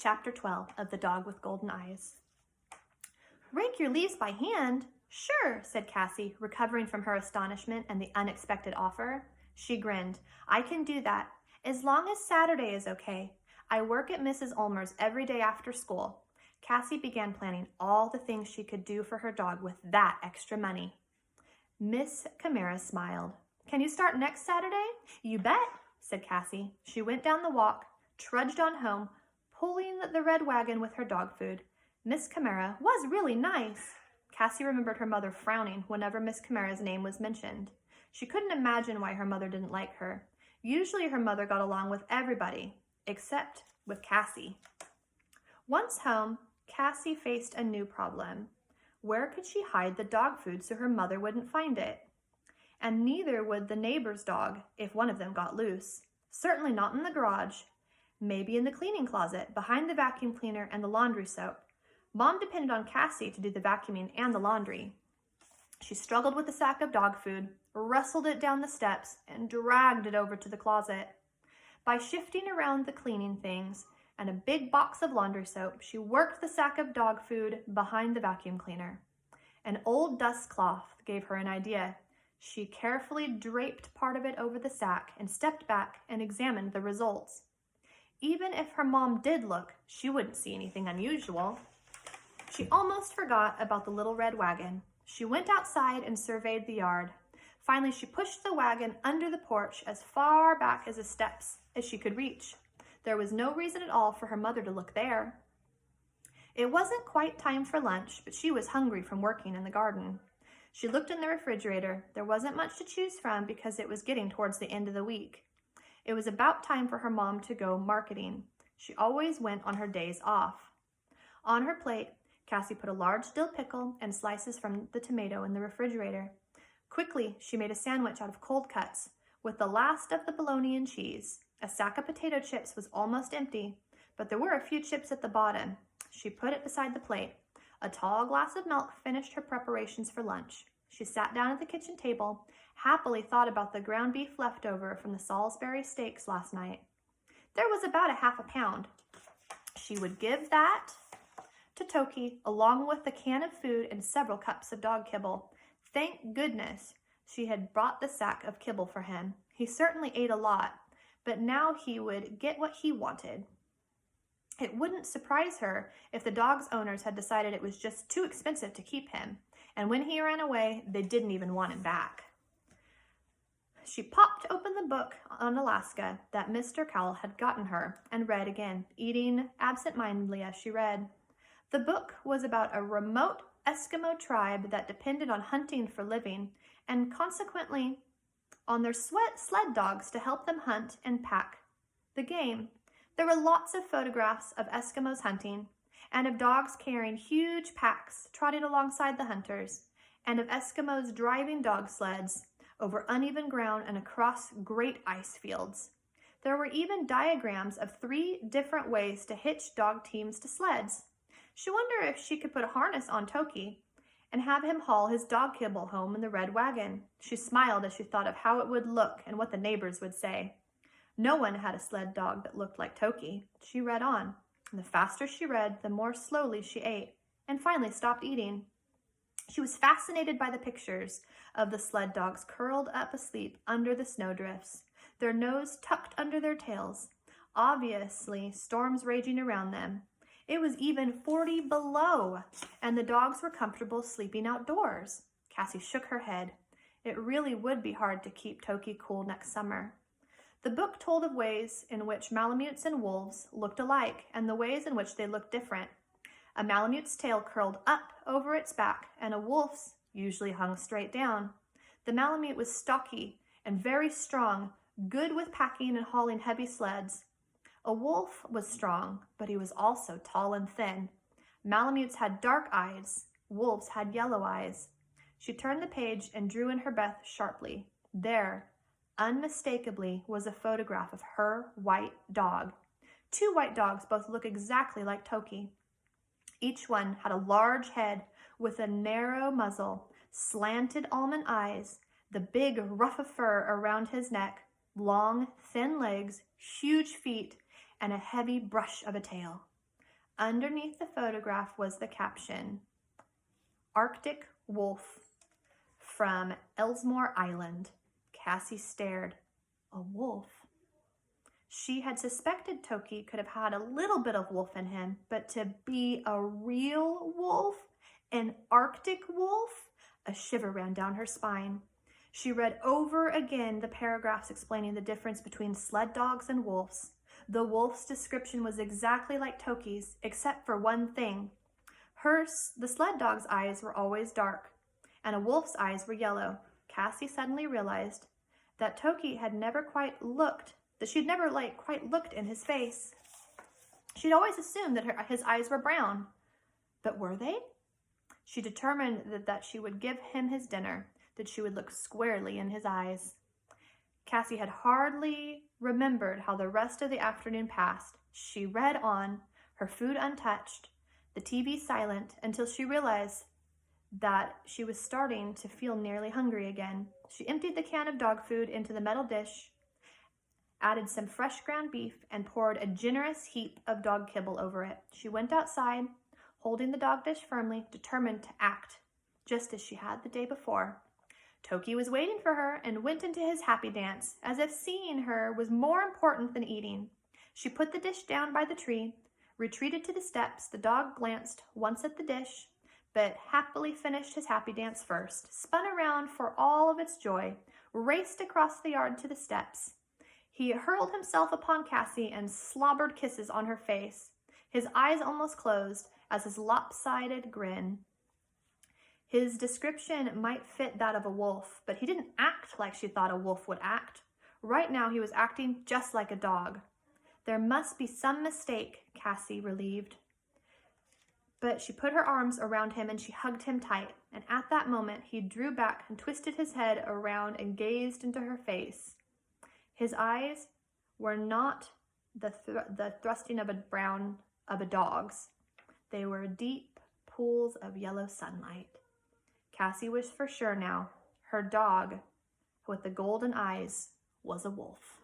Chapter 12 of The Dog with Golden Eyes. Rake your leaves by hand? Sure, said Cassie, recovering from her astonishment and the unexpected offer. She grinned. I can do that, as long as Saturday is okay. I work at Mrs. Ulmer's every day after school. Cassie began planning all the things she could do for her dog with that extra money. Miss Camara smiled. Can you start next Saturday? You bet, said Cassie. She went down the walk, trudged on home, pulling the red wagon with her dog food. Miss Camara was really nice. Cassie remembered her mother frowning whenever Miss Camara's name was mentioned. She couldn't imagine why her mother didn't like her. Usually her mother got along with everybody, except with Cassie. Once home, Cassie faced a new problem. Where could she hide the dog food so her mother wouldn't find it? And neither would the neighbor's dog if one of them got loose. Certainly not in the garage. Maybe in the cleaning closet, behind the vacuum cleaner and the laundry soap. Mom depended on Cassie to do the vacuuming and the laundry. She struggled with the sack of dog food, wrestled it down the steps, and dragged it over to the closet. By shifting around the cleaning things and a big box of laundry soap, she worked the sack of dog food behind the vacuum cleaner. An old dust cloth gave her an idea. She carefully draped part of it over the sack and stepped back and examined the results. Even if her mom did look, she wouldn't see anything unusual. She almost forgot about the little red wagon. She went outside and surveyed the yard. Finally, she pushed the wagon under the porch as far back as the steps as she could reach. There was no reason at all for her mother to look there. It wasn't quite time for lunch, but she was hungry from working in the garden. She looked in the refrigerator. There wasn't much to choose from because it was getting towards the end of the week. It was about time for her mom to go marketing. She always went on her days off. On her plate, Cassie put a large dill pickle and slices from the tomato in the refrigerator. Quickly, she made a sandwich out of cold cuts with the last of the bologna and cheese. A sack of potato chips was almost empty, but there were a few chips at the bottom. She put it beside the plate. A tall glass of milk finished her preparations for lunch. She sat down at the kitchen table, happily thought about the ground beef leftover from the Salisbury steaks last night. There was about a half a pound. She would give that to Toki, along with the can of food and several cups of dog kibble. Thank goodness she had brought the sack of kibble for him. He certainly ate a lot, but now he would get what he wanted. It wouldn't surprise her if the dog's owners had decided it was just too expensive to keep him, and when he ran away, they didn't even want him back. She popped open the book on Alaska that Mr. Cowell had gotten her and read again, eating absent-mindedly as she read. The book was about a remote Eskimo tribe that depended on hunting for living and consequently on their sled dogs to help them hunt and pack the game. There were lots of photographs of Eskimos hunting and of dogs carrying huge packs trotting alongside the hunters and of Eskimos driving dog sleds over uneven ground and across great ice fields. There were even diagrams of 3 different ways to hitch dog teams to sleds. She wondered if she could put a harness on Toki and have him haul his dog kibble home in the red wagon. She smiled as she thought of how it would look and what the neighbors would say. No one had a sled dog that looked like Toki. She read on, and the faster she read, the more slowly she ate, and finally stopped eating. She was fascinated by the pictures of the sled dogs curled up asleep under the snowdrifts, their nose tucked under their tails, obviously storms raging around them. It was even 40 below, and the dogs were comfortable sleeping outdoors. Cassie shook her head. It really would be hard to keep Toki cool next summer. The book told of ways in which Malamutes and wolves looked alike and the ways in which they looked different. A Malamute's tail curled up over its back, and a wolf's usually hung straight down. The Malamute was stocky and very strong, good with packing and hauling heavy sleds. A wolf was strong, but he was also tall and thin. Malamutes had dark eyes. Wolves had yellow eyes. She turned the page and drew in her breath sharply. There, unmistakably, was a photograph of her white dog. 2 white dogs both look exactly like Toki. Each one had a large head with a narrow muzzle, slanted almond eyes, the big ruff of fur around his neck, long, thin legs, huge feet, and a heavy brush of a tail. Underneath the photograph was the caption, Arctic Wolf from Ellesmere Island. Cassie stared. A wolf. She had suspected Toki could have had a little bit of wolf in him, but to be a real wolf, an Arctic wolf, a shiver ran down her spine. She read over again the paragraphs explaining the difference between sled dogs and wolves. The wolf's description was exactly like Toki's, except for one thing. The sled dog's eyes were always dark, and a wolf's eyes were yellow. Cassie suddenly realized that Toki had never quite looked, that she'd never quite looked in his face. She'd always assumed that his eyes were brown. But were they? She determined that she would give him his dinner, that she would look squarely in his eyes. Cassie had hardly remembered how the rest of the afternoon passed. She read on, her food untouched, the TV silent, until she realized that she was starting to feel nearly hungry again. She emptied the can of dog food into the metal dish, added some fresh ground beef, and poured a generous heap of dog kibble over it. She went outside, holding the dog dish firmly, determined to act, just as she had the day before. Toki was waiting for her and went into his happy dance, as if seeing her was more important than eating. She put the dish down by the tree, retreated to the steps. The dog glanced once at the dish, but happily finished his happy dance first, spun around for all of its joy, raced across the yard to the steps. He hurled himself upon Cassie and slobbered kisses on her face. His eyes almost closed as his lopsided grin. His description might fit that of a wolf, but he didn't act like she thought a wolf would act. Right now he was acting just like a dog. There must be some mistake, Cassie relieved. But she put her arms around him and she hugged him tight, and at that moment he drew back and twisted his head around and gazed into her face. His eyes were not the thrusting of a dog's. They were deep pools of yellow sunlight. Cassie was for sure now. Her dog with the golden eyes was a wolf.